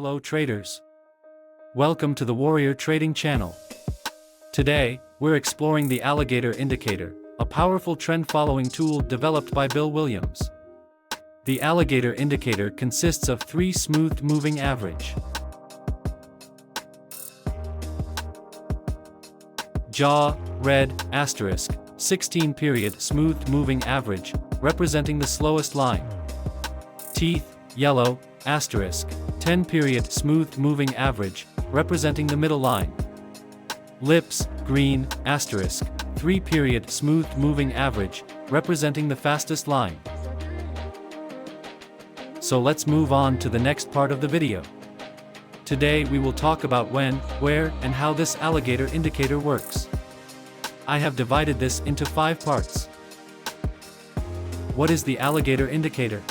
Hello traders. Welcome to the Warrior Trading Channel. Today, we're exploring the Alligator Indicator, a powerful trend-following tool developed by Bill Williams. The Alligator Indicator consists of three smooth moving average. Jaw, red, asterisk, 16-period smooth moving average, representing the slowest line. Teeth, yellow, asterisk, 10-period smooth moving average, representing the middle line. Lips, green, asterisk, 3-period smooth moving average, representing the fastest line. So let's move on to the next part of the video. Today we will talk about when, where, and how this alligator indicator works. I have divided this into 5 parts. What is the alligator indicator?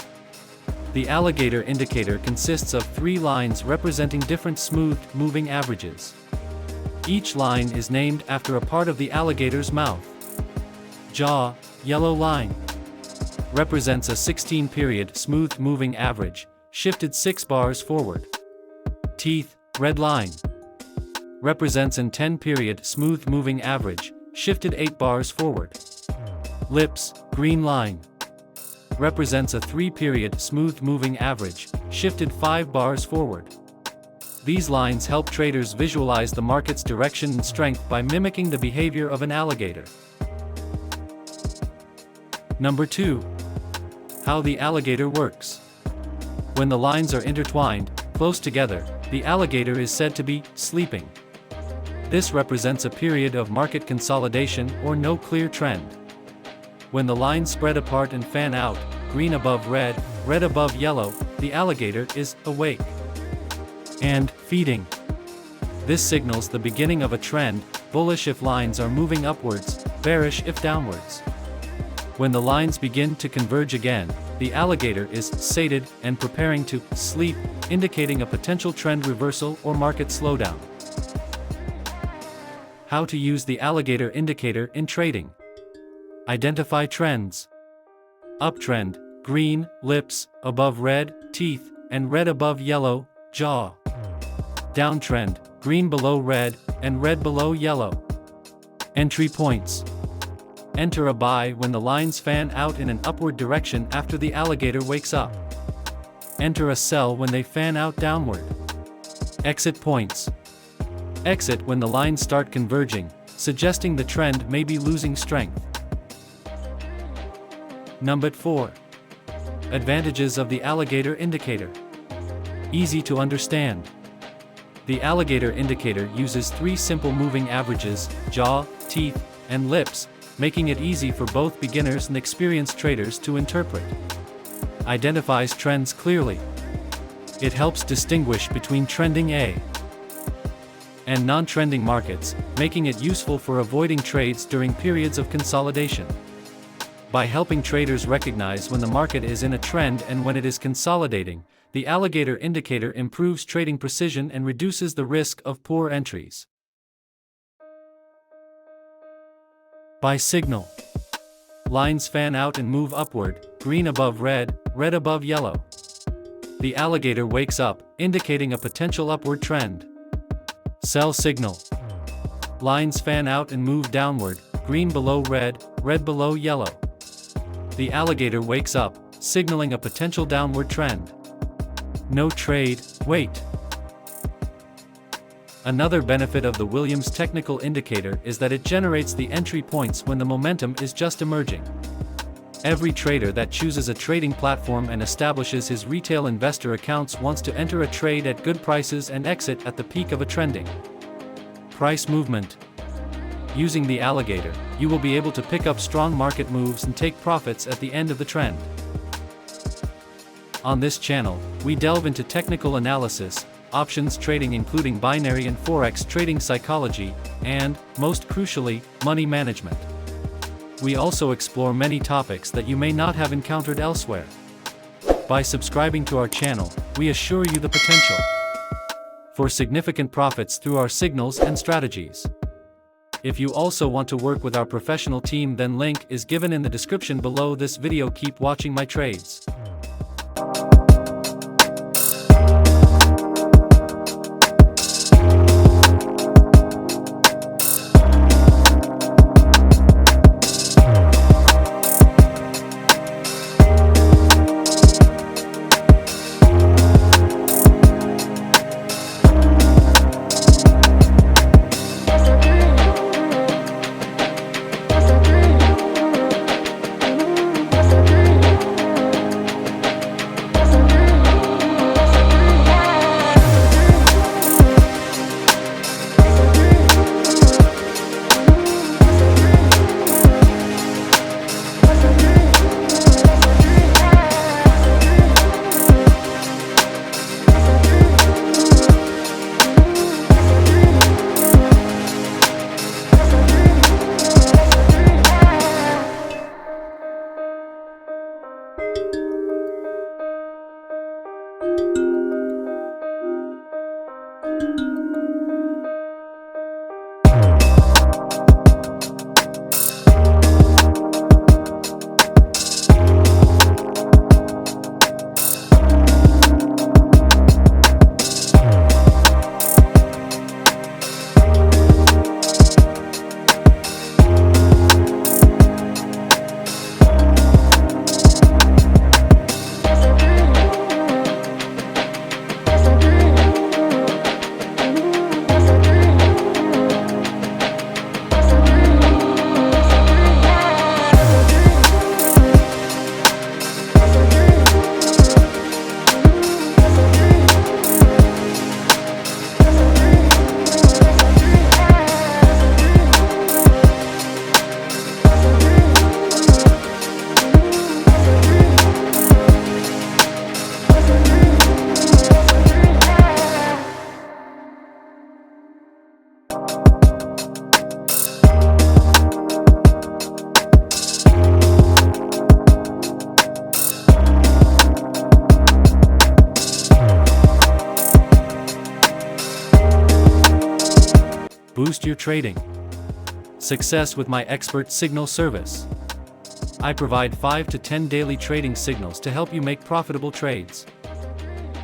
The alligator indicator consists of 3 lines representing different smooth moving averages. Each line is named after a part of the alligator's mouth. Jaw, yellow line, represents a 16-period smooth moving average, shifted 6 bars forward. Teeth, red line, represents an 10-period smooth moving average, shifted 8 bars forward. Lips, green line, represents a 3-period smooth moving average, shifted 5 bars forward. These lines help traders visualize the market's direction and strength by mimicking the behavior of an alligator. Number 2. How the alligator works. When the lines are intertwined, close together, the alligator is said to be sleeping. This represents a period of market consolidation or no clear trend. When the lines spread apart and fan out, green above red, red above yellow, the alligator is awake and feeding. This signals the beginning of a trend, bullish if lines are moving upwards, bearish if downwards. When the lines begin to converge again, the alligator is sated and preparing to sleep, indicating a potential trend reversal or market slowdown. How to use the alligator indicator in trading. Identify trends. Uptrend, green, lips, above red, teeth, and red above yellow, jaw. Downtrend, green below red, and red below yellow. Entry points. Enter a buy when the lines fan out in an upward direction after the alligator wakes up. Enter a sell when they fan out downward. Exit points. Exit when the lines start converging, suggesting the trend may be losing strength. Number 4. Advantages of the alligator indicator. Easy to understand. The alligator indicator uses 3 simple moving averages, jaw, teeth, and lips, making it easy for both beginners and experienced traders to interpret. Identifies trends clearly. It helps distinguish between trending A and non-trending markets, making it useful for avoiding trades during periods of consolidation. By helping traders recognize when the market is in a trend and when it is consolidating, the alligator indicator improves trading precision and reduces the risk of poor entries. By signal. Lines fan out and move upward, green above red, red above yellow. The alligator wakes up, indicating a potential upward trend. Sell signal. Lines fan out and move downward, green below red, red below yellow. The alligator wakes up, signaling a potential downward trend. No trade, wait. Another benefit of the Williams technical indicator is that it generates the entry points when the momentum is just emerging. Every trader that chooses a trading platform and establishes his retail investor accounts wants to enter a trade at good prices and exit at the peak of a trending price movement. Using the alligator, you will be able to pick up strong market moves and take profits at the end of the trend. On this channel, we delve into technical analysis, options trading including binary and forex trading psychology, and, most crucially, money management. We also explore many topics that you may not have encountered elsewhere. By subscribing to our channel, we assure you the potential for significant profits through our signals and strategies. If you also want to work with our professional team, then link is given in the description below this video. Keep watching my trades. your trading. Success with my expert signal service. I provide 5 to 10 daily trading signals to help you make profitable trades.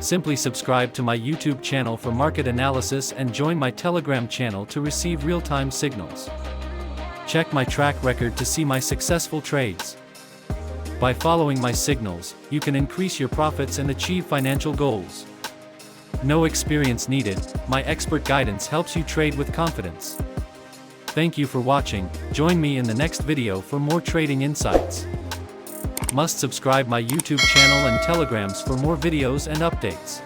Simply subscribe to my YouTube channel for market analysis and join my Telegram channel to receive real-time signals. Check my track record to see my successful trades. By following my signals, you can increase your profits and achieve financial goals. No experience needed, my expert guidance helps you trade with confidence. Thank you for watching. Join me in the next video for more trading insights. Must subscribe my YouTube channel and Telegrams for more videos and updates.